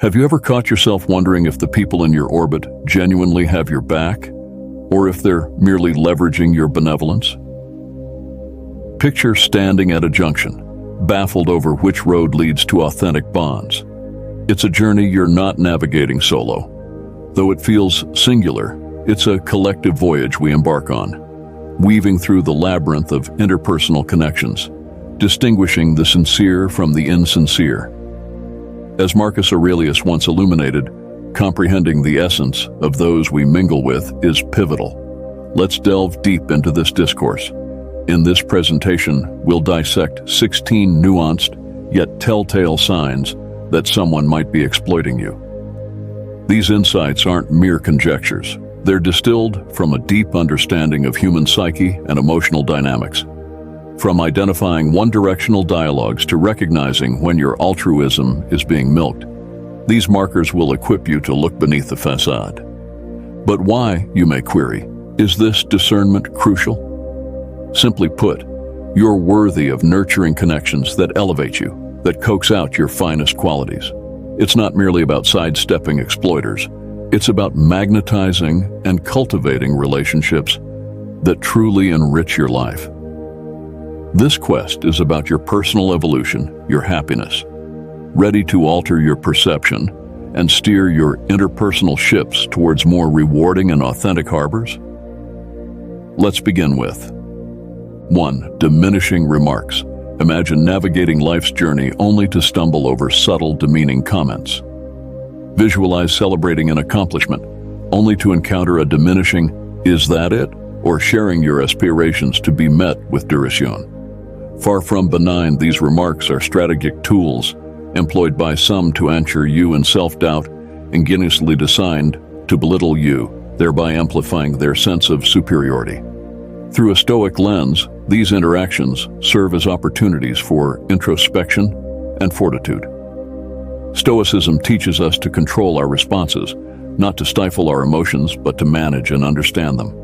Have you ever caught yourself wondering if the people in your orbit genuinely have your back, or if they're merely leveraging your benevolence? Picture standing at a junction, baffled over which road leads to authentic bonds. It's a journey you're not navigating solo. Though it feels singular, it's a collective voyage we embark on, weaving through the labyrinth of interpersonal connections, distinguishing the sincere from the insincere. As Marcus Aurelius once illuminated, comprehending the essence of those we mingle with is pivotal. Let's delve deep into this discourse. In this presentation, we'll dissect 16 nuanced, yet telltale signs that someone might be exploiting you. These insights aren't mere conjectures. They're distilled from a deep understanding of human psyche and emotional dynamics. From identifying one-directional dialogues to recognizing when your altruism is being milked, these markers will equip you to look beneath the facade. But why, you may query, is this discernment crucial? Simply put, you're worthy of nurturing connections that elevate you, that coax out your finest qualities. It's not merely about sidestepping exploiters. It's about magnetizing and cultivating relationships that truly enrich your life. This quest is about your personal evolution, your happiness, ready to alter your perception and steer your interpersonal ships towards more rewarding and authentic harbors? Let's begin with 1. Diminishing remarks. Imagine navigating life's journey only to stumble over subtle, demeaning comments. Visualize celebrating an accomplishment only to encounter a diminishing, "Is that it?" or sharing your aspirations to be met with derision. Far from benign, these remarks are strategic tools employed by some to anchor you in self-doubt, ingeniously designed to belittle you, thereby amplifying their sense of superiority. Through a Stoic lens, these interactions serve as opportunities for introspection and fortitude. Stoicism teaches us to control our responses, not to stifle our emotions, but to manage and understand them.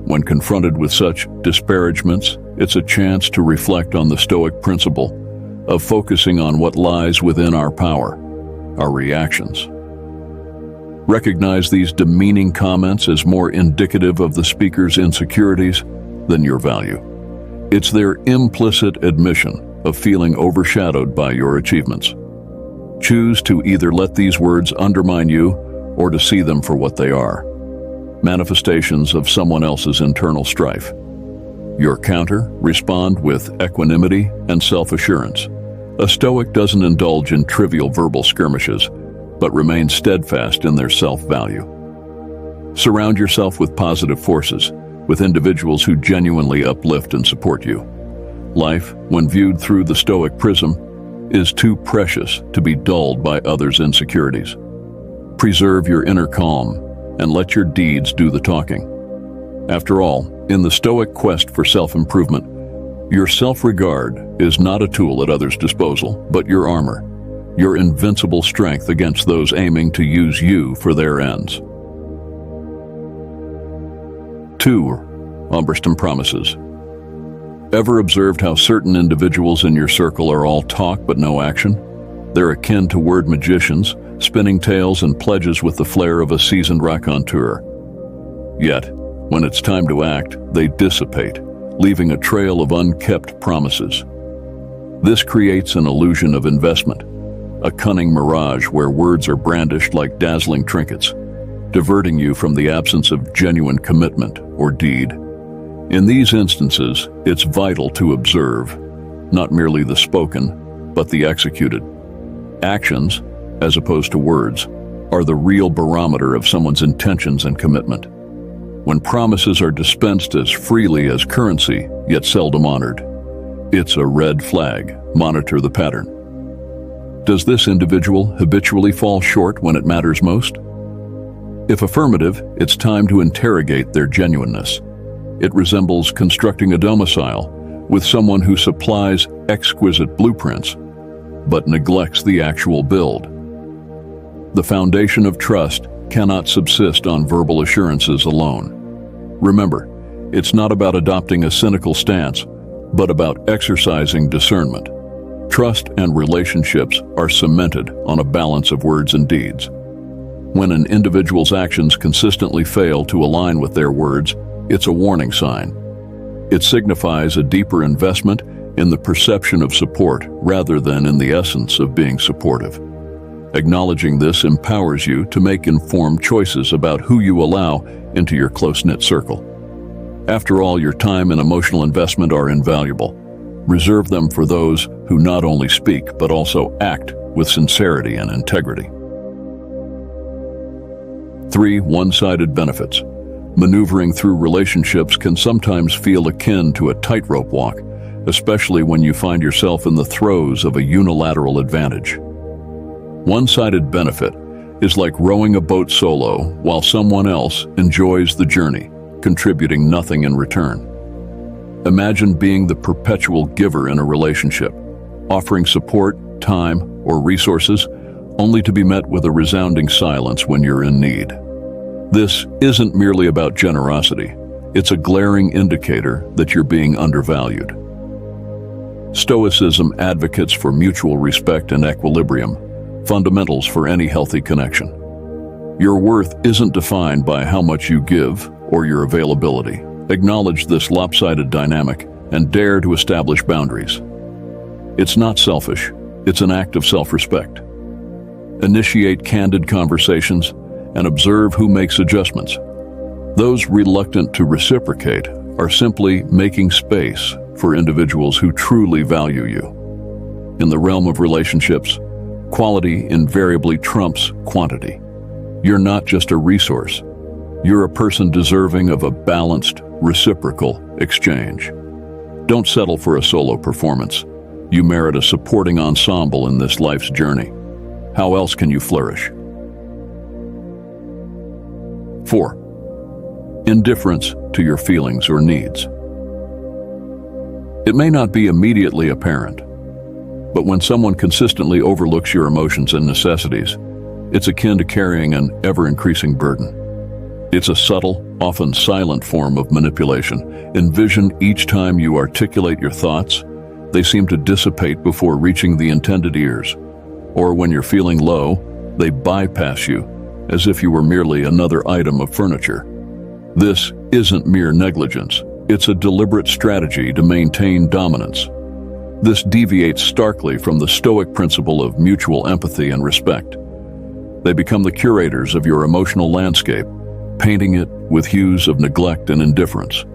When confronted with such disparagements, it's a chance to reflect on the Stoic principle of focusing on what lies within our power, our reactions. Recognize these demeaning comments as more indicative of the speaker's insecurities than your value. It's their implicit admission of feeling overshadowed by your achievements. Choose to either let these words undermine you or to see them for what they are, manifestations of someone else's internal strife. Your counter, respond with equanimity and self-assurance. A Stoic doesn't indulge in trivial verbal skirmishes, but remains steadfast in their self-value. Surround yourself with positive forces, with individuals who genuinely uplift and support you. Life, when viewed through the Stoic prism, is too precious to be dulled by others' insecurities. Preserve your inner calm and let your deeds do the talking. After all, in the Stoic quest for self-improvement, your self-regard is not a tool at others' disposal, but your armor, your invincible strength against those aiming to use you for their ends. 2. Umberston promises. Ever observed how certain individuals in your circle are all talk but no action? They're akin to word magicians, spinning tales and pledges with the flair of a seasoned raconteur. Yet, when it's time to act, they dissipate, leaving a trail of unkept promises. This creates an illusion of investment, a cunning mirage where words are brandished like dazzling trinkets, diverting you from the absence of genuine commitment or deed. In these instances, it's vital to observe, not merely the spoken, but the executed. Actions, as opposed to words, are the real barometer of someone's intentions and commitment. When promises are dispensed as freely as currency, yet seldom honored, it's a red flag. Monitor the pattern. Does this individual habitually fall short when it matters most? If affirmative, it's time to interrogate their genuineness. It resembles constructing a domicile with someone who supplies exquisite blueprints, but neglects the actual build. The foundation of trust cannot subsist on verbal assurances alone. Remember, it's not about adopting a cynical stance, but about exercising discernment. Trust and relationships are cemented on a balance of words and deeds. When an individual's actions consistently fail to align with their words, it's a warning sign. It signifies a deeper investment in the perception of support rather than in the essence of being supportive. Acknowledging this empowers you to make informed choices about who you allow into your close-knit circle. After all, your time and emotional investment are invaluable. Reserve them for those who not only speak but also act with sincerity and integrity. 3. One-sided benefits. Maneuvering through relationships can sometimes feel akin to a tightrope walk, especially when you find yourself in the throes of a unilateral advantage. One-sided benefit is like rowing a boat solo while someone else enjoys the journey, contributing nothing in return. Imagine being the perpetual giver in a relationship, offering support, time, or resources, only to be met with a resounding silence when you're in need. This isn't merely about generosity. It's a glaring indicator that you're being undervalued. Stoicism advocates for mutual respect and equilibrium, fundamentals for any healthy connection. Your worth isn't defined by how much you give or your availability. Acknowledge this lopsided dynamic and dare to establish boundaries. It's not selfish, it's an act of self-respect. Initiate candid conversations and observe who makes adjustments. Those reluctant to reciprocate are simply making space for individuals who truly value you. In the realm of relationships, quality invariably trumps quantity. You're not just a resource. You're a person deserving of a balanced, reciprocal exchange. Don't settle for a solo performance. You merit a supporting ensemble in this life's journey. How else can you flourish? 4. Indifference to your feelings or needs. It may not be immediately apparent, but when someone consistently overlooks your emotions and necessities, it's akin to carrying an ever-increasing burden. It's a subtle, often silent form of manipulation. Envision each time you articulate your thoughts, they seem to dissipate before reaching the intended ears. Or when you're feeling low, they bypass you, as if you were merely another item of furniture. This isn't mere negligence. It's a deliberate strategy to maintain dominance. This deviates starkly from the Stoic principle of mutual empathy and respect. They become the curators of your emotional landscape, painting it with hues of neglect and indifference,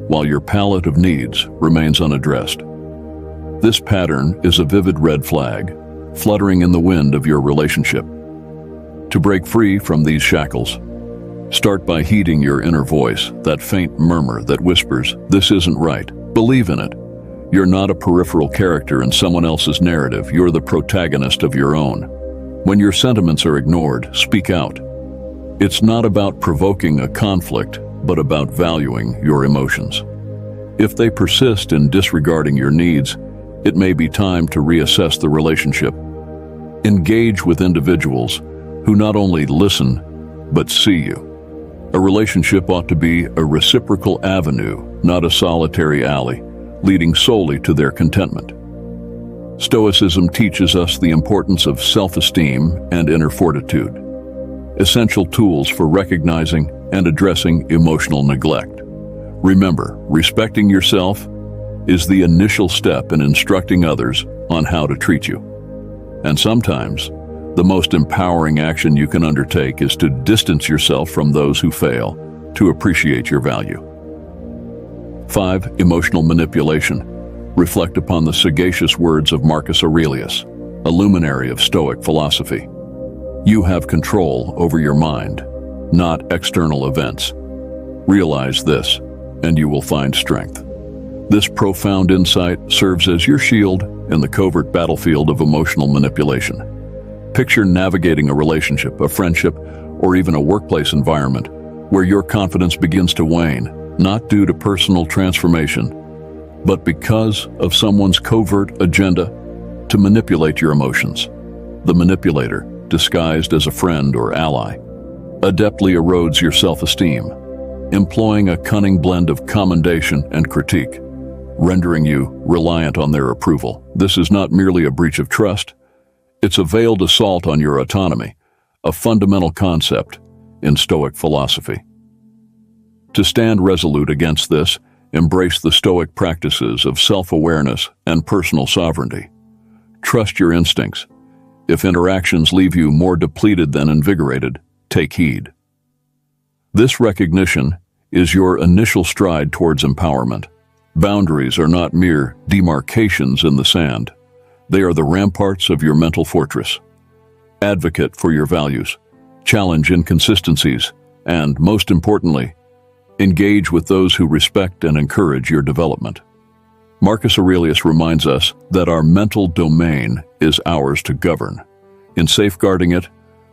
while your palette of needs remains unaddressed. This pattern is a vivid red flag, fluttering in the wind of your relationship. To break free from these shackles, start by heeding your inner voice, that faint murmur that whispers, "This isn't right." Believe in it. You're not a peripheral character in someone else's narrative. You're the protagonist of your own. When your sentiments are ignored, speak out. It's not about provoking a conflict, but about valuing your emotions. If they persist in disregarding your needs, it may be time to reassess the relationship. Engage with individuals who not only listen, but see you. A relationship ought to be a reciprocal avenue, not a solitary alley, leading solely to their contentment. Stoicism teaches us the importance of self-esteem and inner fortitude, essential tools for recognizing and addressing emotional neglect. Remember, respecting yourself is the initial step in instructing others on how to treat you. And sometimes, the most empowering action you can undertake is to distance yourself from those who fail to appreciate your value. 5. Emotional manipulation. Reflect upon the sagacious words of Marcus Aurelius, a luminary of Stoic philosophy. You have control over your mind, not external events. Realize this, and you will find strength. This profound insight serves as your shield in the covert battlefield of emotional manipulation. Picture navigating a relationship, a friendship, or even a workplace environment where your confidence begins to wane, not due to personal transformation, but because of someone's covert agenda to manipulate your emotions. The manipulator, disguised as a friend or ally, adeptly erodes your self-esteem, employing a cunning blend of commendation and critique. rendering you reliant on their approval. This is not merely a breach of trust, it's a veiled assault on your autonomy, a fundamental concept in Stoic philosophy. To stand resolute against this, embrace the Stoic practices of self-awareness and personal sovereignty. Trust your instincts. If interactions leave you more depleted than invigorated, take heed. This recognition is your initial stride towards empowerment. Boundaries are not mere demarcations in the sand. They are the ramparts of your mental fortress. Advocate for your values, challenge inconsistencies, and, most importantly, engage with those who respect and encourage your development. Marcus Aurelius reminds us that our mental domain is ours to govern. In safeguarding it,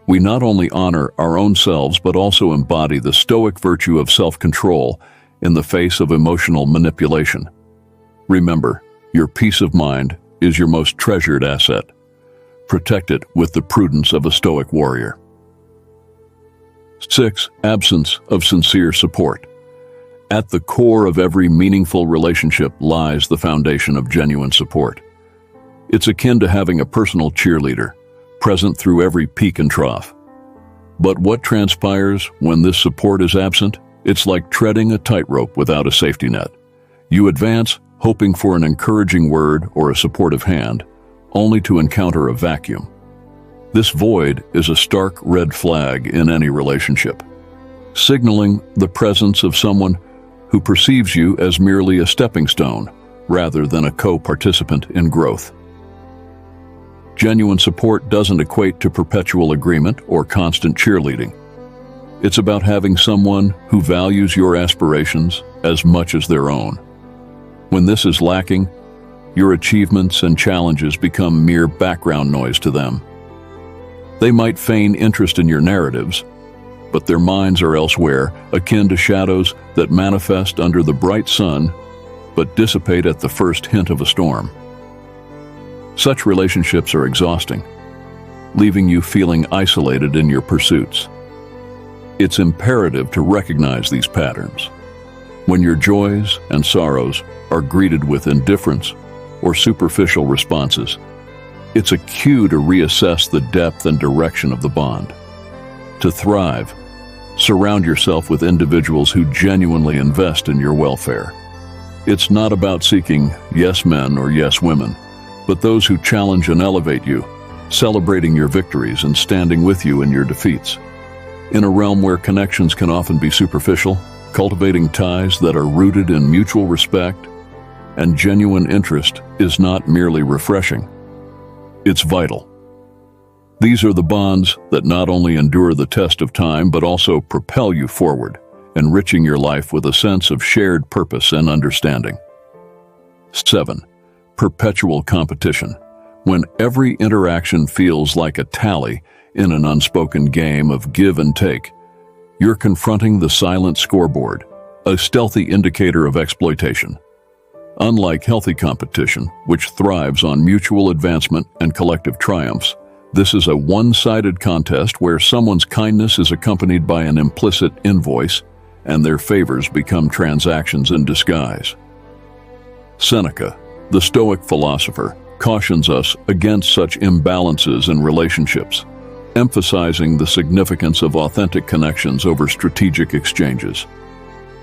we not only honor our own selves but also embody the Stoic virtue of self-control in the face of emotional manipulation. Remember, your peace of mind is your most treasured asset. Protect it with the prudence of a Stoic warrior. 6. Absence of sincere support. At the core of every meaningful relationship lies the foundation of genuine support. It's akin to having a personal cheerleader, present through every peak and trough. But what transpires when this support is absent? It's like treading a tightrope without a safety net. You advance, hoping for an encouraging word or a supportive hand, only to encounter a vacuum. This void is a stark red flag in any relationship, signaling the presence of someone who perceives you as merely a stepping stone rather than a co-participant in growth. Genuine support doesn't equate to perpetual agreement or constant cheerleading. It's about having someone who values your aspirations as much as their own. When this is lacking, your achievements and challenges become mere background noise to them. They might feign interest in your narratives, but their minds are elsewhere, akin to shadows that manifest under the bright sun but dissipate at the first hint of a storm. Such relationships are exhausting, leaving you feeling isolated in your pursuits. It's imperative to recognize these patterns. When your joys and sorrows are greeted with indifference or superficial responses, it's a cue to reassess the depth and direction of the bond. To thrive, surround yourself with individuals who genuinely invest in your welfare. It's not about seeking yes men or yes women, but those who challenge and elevate you, celebrating your victories and standing with you in your defeats. In a realm where connections can often be superficial, cultivating ties that are rooted in mutual respect and genuine interest is not merely refreshing. It's vital. These are the bonds that not only endure the test of time but also propel you forward, enriching your life with a sense of shared purpose and understanding. 7. Perpetual competition. When every interaction feels like a tally in an unspoken game of give and take, you're confronting the silent scoreboard, a stealthy indicator of exploitation. Unlike healthy competition, which thrives on mutual advancement and collective triumphs, this is a one-sided contest where someone's kindness is accompanied by an implicit invoice and their favors become transactions in disguise. Seneca, the Stoic philosopher, cautions us against such imbalances in relationships, emphasizing the significance of authentic connections over strategic exchanges.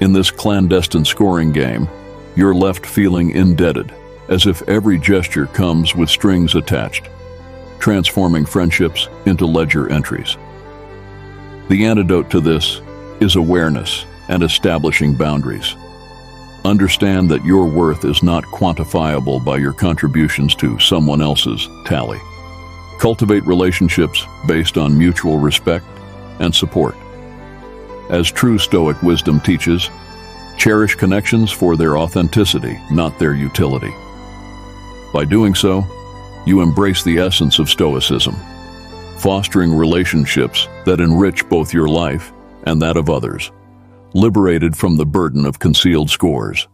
In this clandestine scoring game, you're left feeling indebted, as if every gesture comes with strings attached, transforming friendships into ledger entries. The antidote to this is awareness and establishing boundaries. Understand that your worth is not quantifiable by your contributions to someone else's tally. Cultivate relationships based on mutual respect and support. As true Stoic wisdom teaches, cherish connections for their authenticity, not their utility. By doing so, you embrace the essence of Stoicism, fostering relationships that enrich both your life and that of others, liberated from the burden of concealed scores.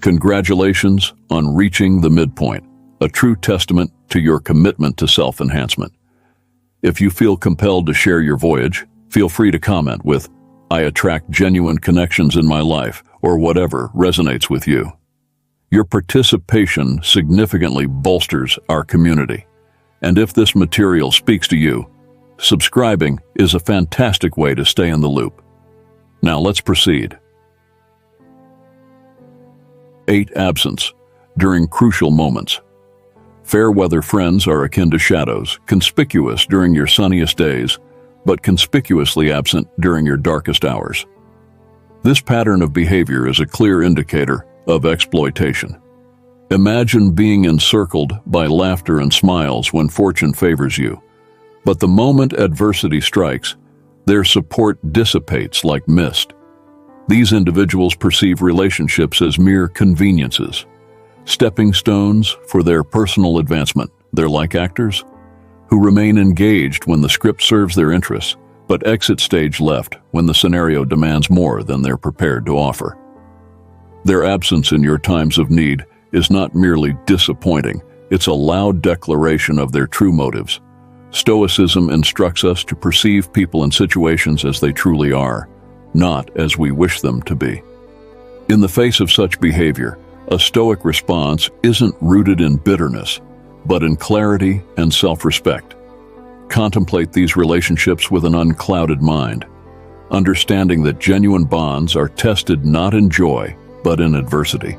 Congratulations on reaching the midpoint, a true testament to your commitment to self-enhancement. If you feel compelled to share your voyage, feel free to comment with, "I attract genuine connections in my life," or whatever resonates with you. Your participation significantly bolsters our community. And if this material speaks to you, subscribing is a fantastic way to stay in the loop. Now let's proceed. 8. Absence during crucial moments. Fair weather friends are akin to shadows, conspicuous during your sunniest days, but conspicuously absent during your darkest hours. This pattern of behavior is a clear indicator of exploitation. Imagine being encircled by laughter and smiles when fortune favors you, but the moment adversity strikes, their support dissipates like mist. These individuals perceive relationships as mere conveniences, stepping stones for their personal advancement. They're like actors who remain engaged when the script serves their interests, but exit stage left when the scenario demands more than they're prepared to offer. Their absence in your times of need is not merely disappointing, it's a loud declaration of their true motives. Stoicism instructs us to perceive people and situations as they truly are, not as we wish them to be. In the face of such behavior, a Stoic response isn't rooted in bitterness, but in clarity and self-respect. Contemplate these relationships with an unclouded mind, understanding that genuine bonds are tested not in joy, but in adversity.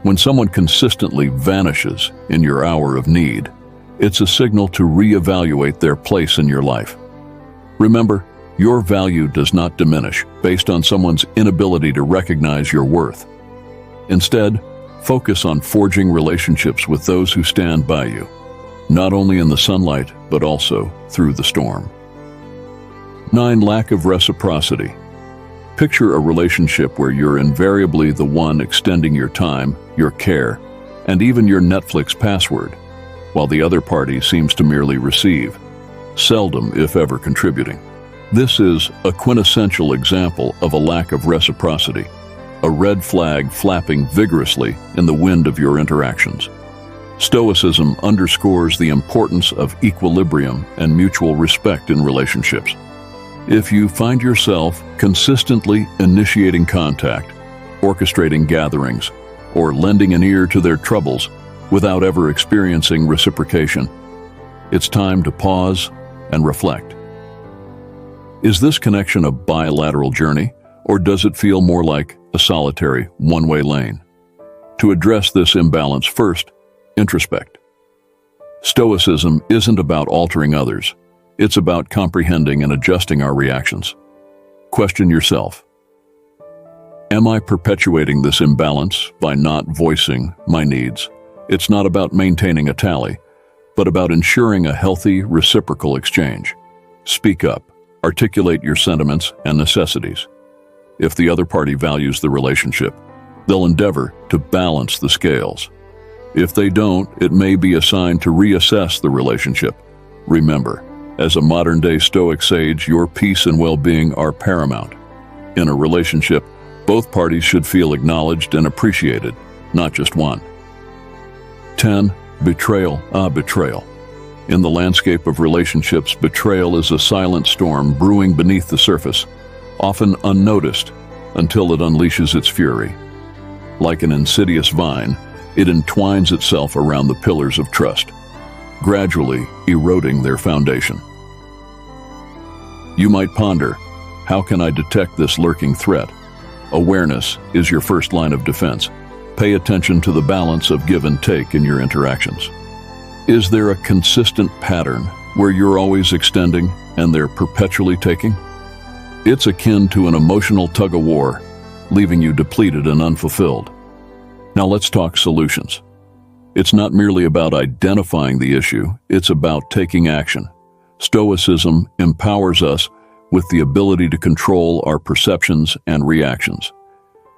When someone consistently vanishes in your hour of need, it's a signal to reevaluate their place in your life. Remember, your value does not diminish based on someone's inability to recognize your worth. Instead, focus on forging relationships with those who stand by you, not only in the sunlight, but also through the storm. 9. Lack of reciprocity. Picture a relationship where you're invariably the one extending your time, your care, and even your Netflix password, while the other party seems to merely receive, seldom if ever contributing. This is a quintessential example of a lack of reciprocity, a red flag flapping vigorously in the wind of your interactions. Stoicism underscores the importance of equilibrium and mutual respect in relationships. If you find yourself consistently initiating contact, orchestrating gatherings, or lending an ear to their troubles without ever experiencing reciprocation, it's time to pause and reflect. Is this connection a bilateral journey, or does it feel more like a solitary one-way lane? To address this imbalance, first, introspect. Stoicism isn't about altering others. It's about comprehending and adjusting our reactions. Question yourself. Am I perpetuating this imbalance by not voicing my needs? It's not about maintaining a tally, but about ensuring a healthy, reciprocal exchange. Speak up. Articulate your sentiments and necessities. If the other party values the relationship, they'll endeavor to balance the scales. If they don't, it may be a sign to reassess the relationship. Remember, as a modern-day Stoic sage, your peace and well-being are paramount. In a relationship, both parties should feel acknowledged and appreciated, not just one. 10. Betrayal. Betrayal. In the landscape of relationships, betrayal is a silent storm brewing beneath the surface, often unnoticed until it unleashes its fury. Like an insidious vine, it entwines itself around the pillars of trust, gradually eroding their foundation. You might ponder, how can I detect this lurking threat? Awareness is your first line of defense. Pay attention to the balance of give and take in your interactions. Is there a consistent pattern where you're always extending and they're perpetually taking? It's akin to an emotional tug-of-war, leaving you depleted and unfulfilled. Now let's talk solutions. It's not merely about identifying the issue, it's about taking action. Stoicism empowers us with the ability to control our perceptions and reactions.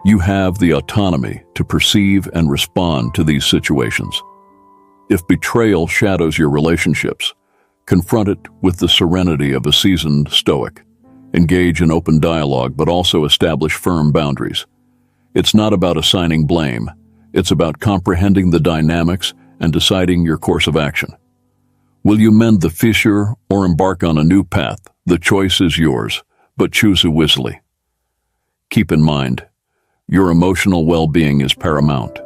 You have the autonomy to perceive and respond to these situations. If betrayal shadows your relationships, confront it with the serenity of a seasoned Stoic. Engage in open dialogue, but also establish firm boundaries. It's not about assigning blame. It's about comprehending the dynamics and deciding your course of action. Will you mend the fissure or embark on a new path? The choice is yours, but choose wisely. Keep in mind, your emotional well-being is paramount.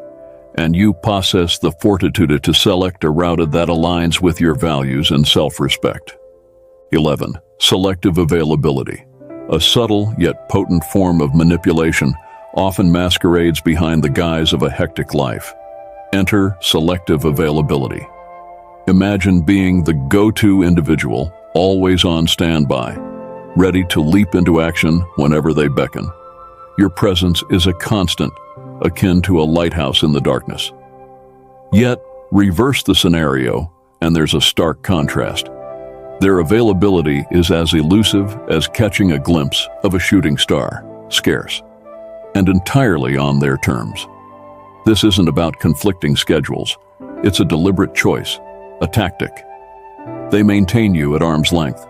and you possess the fortitude to select a route that aligns with your values and self-respect. 11. Selective availability. A subtle yet potent form of manipulation often masquerades behind the guise of a hectic life. Enter selective availability. Imagine being the go-to individual, always on standby, ready to leap into action whenever they beckon. Your presence is a constant, akin to a lighthouse in the darkness. Yet, reverse the scenario, and there's a stark contrast. Their availability is as elusive as catching a glimpse of a shooting star, scarce, and entirely on their terms. This isn't about conflicting schedules. It's a deliberate choice, a tactic. They maintain you at arm's length,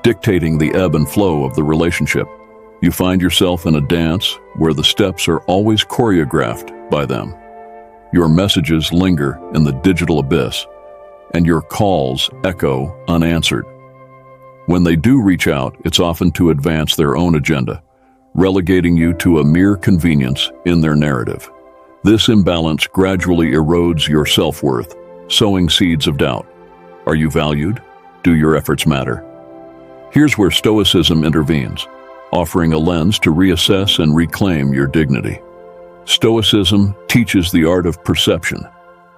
dictating the ebb and flow of the relationship. You find yourself in a dance where the steps are always choreographed by them. Your messages linger in the digital abyss, and your calls echo unanswered. When they do reach out, it's often to advance their own agenda, relegating you to a mere convenience in their narrative. This imbalance gradually erodes your self-worth, sowing seeds of doubt. Are you valued? Do your efforts matter? Here's where Stoicism intervenes, offering a lens to reassess and reclaim your dignity. Stoicism teaches the art of perception,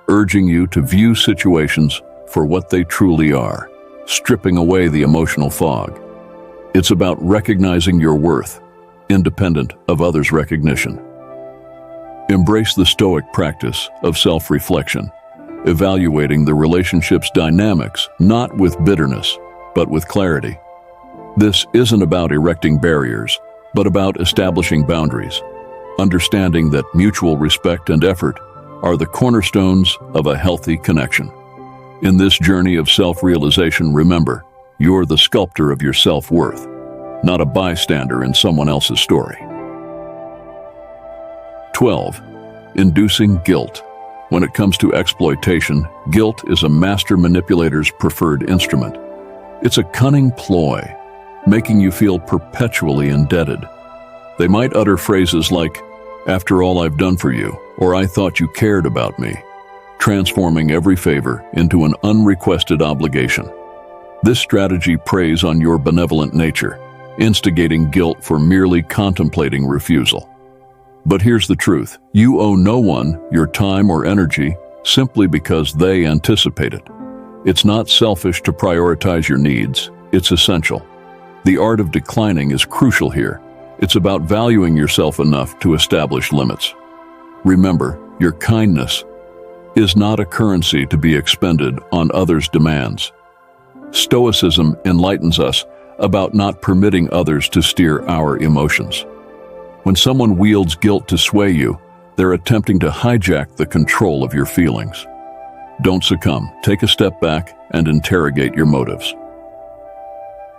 urging you to view situations for what they truly are, stripping away the emotional fog. It's about recognizing your worth, independent of others' recognition. Embrace the Stoic practice of self-reflection, evaluating the relationship's dynamics not with bitterness, but with clarity. This isn't about erecting barriers, but about establishing boundaries, understanding that mutual respect and effort are the cornerstones of a healthy connection. In this journey of self-realization, remember, you're the sculptor of your self-worth, not a bystander in someone else's story. 12. Inducing guilt. When it comes to exploitation, guilt is a master manipulator's preferred instrument. It's a cunning ploy, making you feel perpetually indebted. They might utter phrases like, "After all I've done for you," or "I thought you cared about me," transforming every favor into an unrequested obligation. This strategy preys on your benevolent nature, instigating guilt for merely contemplating refusal. But here's the truth. You owe no one your time or energy simply because they anticipate it. It's not selfish to prioritize your needs. It's essential. The art of declining is crucial here. It's about valuing yourself enough to establish limits. Remember, your kindness is not a currency to be expended on others' demands. Stoicism enlightens us about not permitting others to steer our emotions. When someone wields guilt to sway you, they're attempting to hijack the control of your feelings. Don't succumb. Take a step back and interrogate your motives.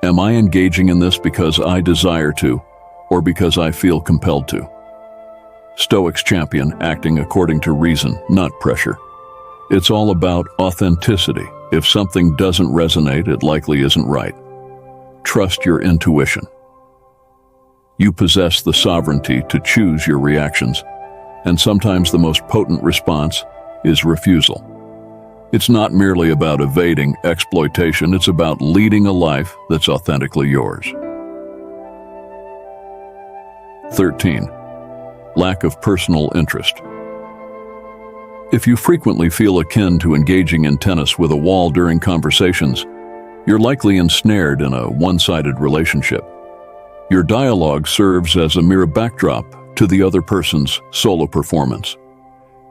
Am I engaging in this because I desire to, or because I feel compelled to? Stoics champion acting according to reason, not pressure. It's all about authenticity. If something doesn't resonate, it likely isn't right. Trust your intuition. You possess the sovereignty to choose your reactions, and sometimes the most potent response is refusal. It's not merely about evading exploitation, it's about leading a life that's authentically yours. 13. Lack of personal interest. If you frequently feel akin to engaging in tennis with a wall during conversations, you're likely ensnared in a one-sided relationship. Your dialogue serves as a mere backdrop to the other person's solo performance.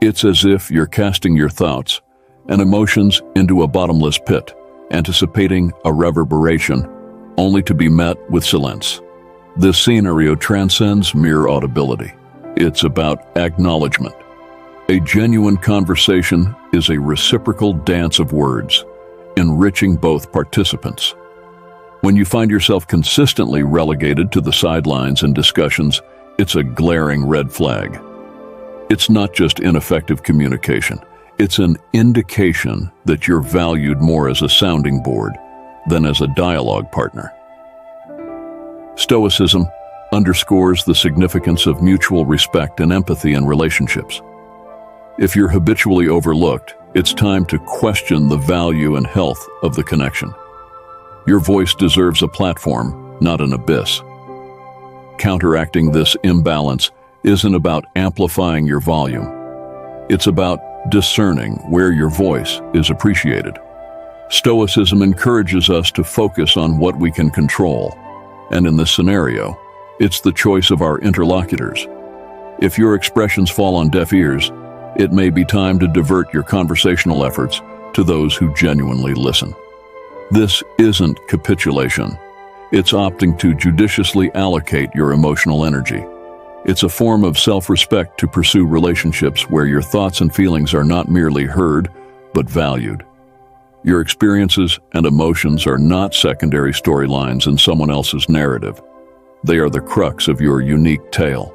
It's as if you're casting your thoughts and emotions into a bottomless pit, anticipating a reverberation, only to be met with silence. This scenario transcends mere audibility. It's about acknowledgement. A genuine conversation is a reciprocal dance of words, enriching both participants. When you find yourself consistently relegated to the sidelines in discussions, it's a glaring red flag. It's not just ineffective communication. It's an indication that you're valued more as a sounding board than as a dialogue partner. Stoicism underscores the significance of mutual respect and empathy in relationships. If you're habitually overlooked, it's time to question the value and health of the connection. Your voice deserves a platform, not an abyss. Counteracting this imbalance isn't about amplifying your volume. It's about discerning where your voice is appreciated. Stoicism encourages us to focus on what we can control, and in this scenario, it's the choice of our interlocutors. If your expressions fall on deaf ears, it may be time to divert your conversational efforts to those who genuinely listen. This isn't capitulation. It's opting to judiciously allocate your emotional energy. It's a form of self-respect to pursue relationships where your thoughts and feelings are not merely heard, but valued. Your experiences and emotions are not secondary storylines in someone else's narrative. They are the crux of your unique tale.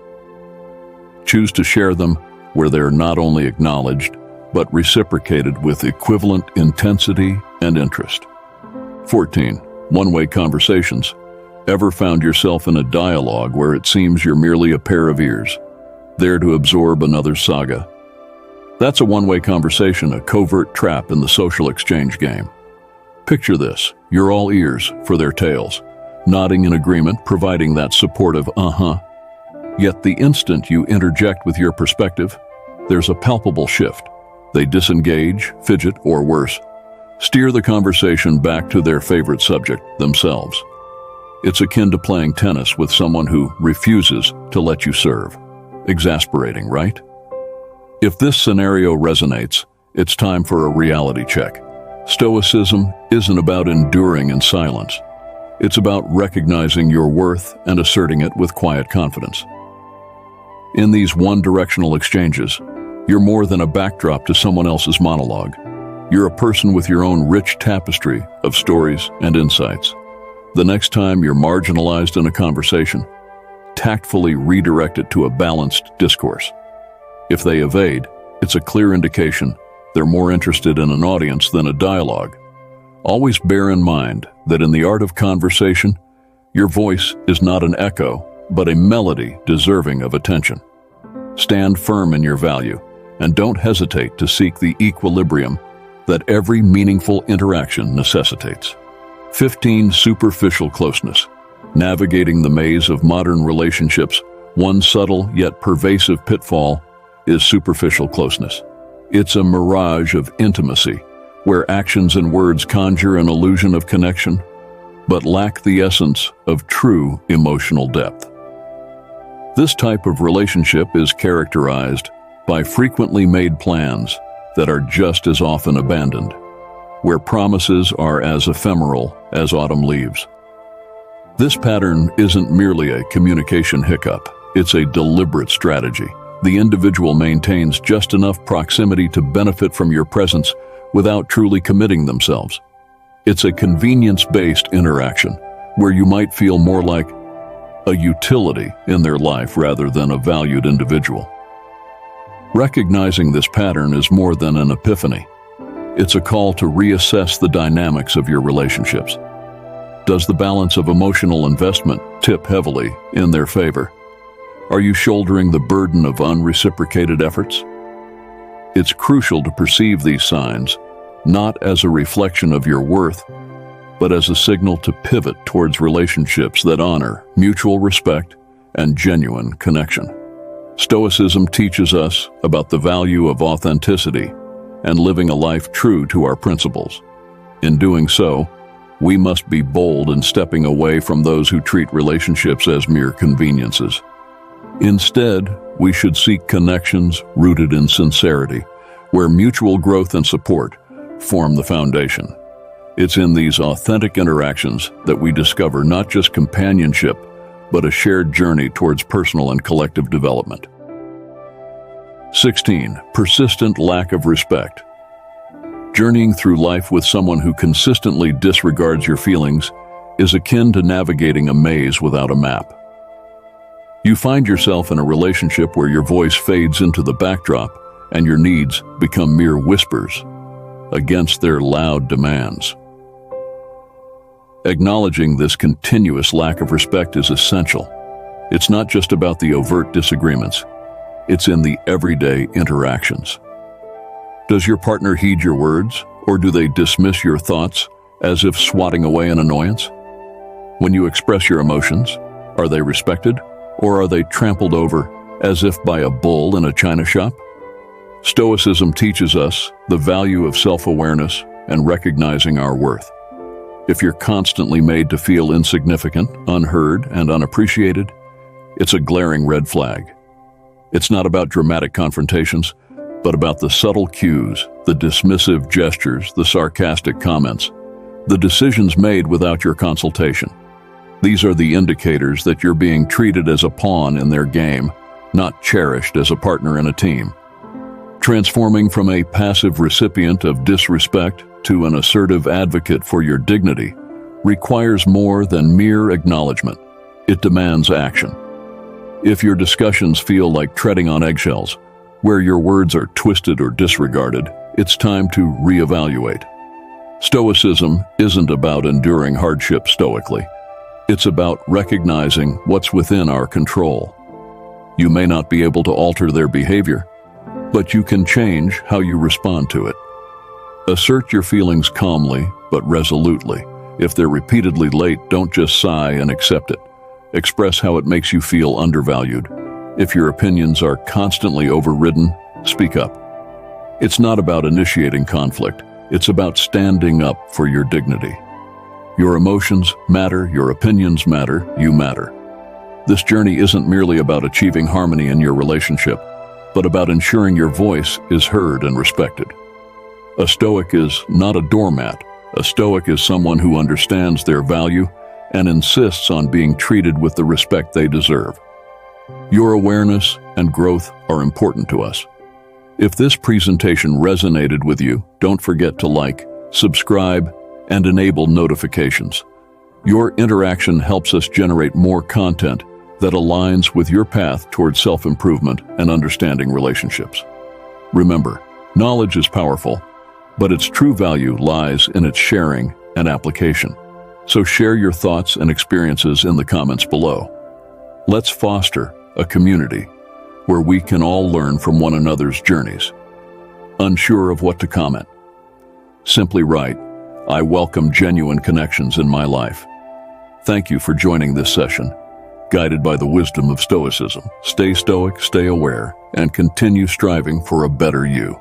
Choose to share them where they're not only acknowledged, but reciprocated with equivalent intensity and interest. 14. One-way conversations. Ever found yourself in a dialogue where it seems you're merely a pair of ears, there to absorb another's saga? That's a one-way conversation, a covert trap in the social exchange game. Picture this: you're all ears for their tales, nodding in agreement, providing that supportive Yet the instant you interject with your perspective, there's a palpable shift. They disengage, fidget, or worse, steer the conversation back to their favorite subject, themselves. It's akin to playing tennis with someone who refuses to let you serve. Exasperating, right? If this scenario resonates, it's time for a reality check. Stoicism isn't about enduring in silence. It's about recognizing your worth and asserting it with quiet confidence. In these one-directional exchanges, you're more than a backdrop to someone else's monologue. You're a person with your own rich tapestry of stories and insights. The next time you're marginalized in a conversation, tactfully redirect it to a balanced discourse. If they evade, it's a clear indication they're more interested in an audience than a dialogue. Always bear in mind that in the art of conversation, your voice is not an echo, but a melody deserving of attention. Stand firm in your value, and don't hesitate to seek the equilibrium that every meaningful interaction necessitates. 15. Superficial closeness. Navigating the maze of modern relationships, one subtle yet pervasive pitfall is superficial closeness. It's a mirage of intimacy, where actions and words conjure an illusion of connection, but lack the essence of true emotional depth. This type of relationship is characterized by frequently made plans that are just as often abandoned, where promises are as ephemeral as autumn leaves. This pattern isn't merely a communication hiccup, it's a deliberate strategy. The individual maintains just enough proximity to benefit from your presence without truly committing themselves. It's a convenience-based interaction where you might feel more like a utility in their life rather than a valued individual. Recognizing this pattern is more than an epiphany. It's a call to reassess the dynamics of your relationships. Does the balance of emotional investment tip heavily in their favor? Are you shouldering the burden of unreciprocated efforts? It's crucial to perceive these signs, not as a reflection of your worth, but as a signal to pivot towards relationships that honor mutual respect and genuine connection. Stoicism teaches us about the value of authenticity and living a life true to our principles. In doing so, we must be bold in stepping away from those who treat relationships as mere conveniences. Instead, we should seek connections rooted in sincerity, where mutual growth and support form the foundation. It's in these authentic interactions that we discover not just companionship, but a shared journey towards personal and collective development. 16. Persistent lack of respect. Journeying through life with someone who consistently disregards your feelings is akin to navigating a maze without a map. You find yourself in a relationship where your voice fades into the backdrop and your needs become mere whispers against their loud demands. Acknowledging this continuous lack of respect is essential. It's not just about the overt disagreements. It's in the everyday interactions. Does your partner heed your words, or do they dismiss your thoughts as if swatting away an annoyance? When you express your emotions, are they respected, or are they trampled over as if by a bull in a china shop? Stoicism teaches us the value of self-awareness and recognizing our worth. If you're constantly made to feel insignificant, unheard, and unappreciated, it's a glaring red flag. It's not about dramatic confrontations, but about the subtle cues, the dismissive gestures, the sarcastic comments, the decisions made without your consultation. These are the indicators that you're being treated as a pawn in their game, not cherished as a partner in a team. Transforming from a passive recipient of disrespect to an assertive advocate for your dignity requires more than mere acknowledgement. It demands action. If your discussions feel like treading on eggshells, where your words are twisted or disregarded, it's time to reevaluate. Stoicism isn't about enduring hardship stoically. It's about recognizing what's within our control. You may not be able to alter their behavior, but you can change how you respond to it. Assert your feelings calmly but resolutely. If they're repeatedly late, don't just sigh and accept it. Express how it makes you feel undervalued. If your opinions are constantly overridden, speak up. It's not about initiating conflict. It's about standing up for your dignity. Your emotions matter, your opinions matter, you matter. This journey isn't merely about achieving harmony in your relationship, but about ensuring your voice is heard and respected. A Stoic is not a doormat. A Stoic is someone who understands their value and insists on being treated with the respect they deserve. Your awareness and growth are important to us. If this presentation resonated with you, don't forget to like, subscribe, and enable notifications. Your interaction helps us generate more content that aligns with your path towards self-improvement and understanding relationships. Remember, knowledge is powerful, but its true value lies in its sharing and application. So share your thoughts and experiences in the comments below. Let's foster a community where we can all learn from one another's journeys. Unsure of what to comment? Simply write, "I welcome genuine connections in my life." Thank you for joining this session. Guided by the wisdom of Stoicism, stay stoic, stay aware, and continue striving for a better you.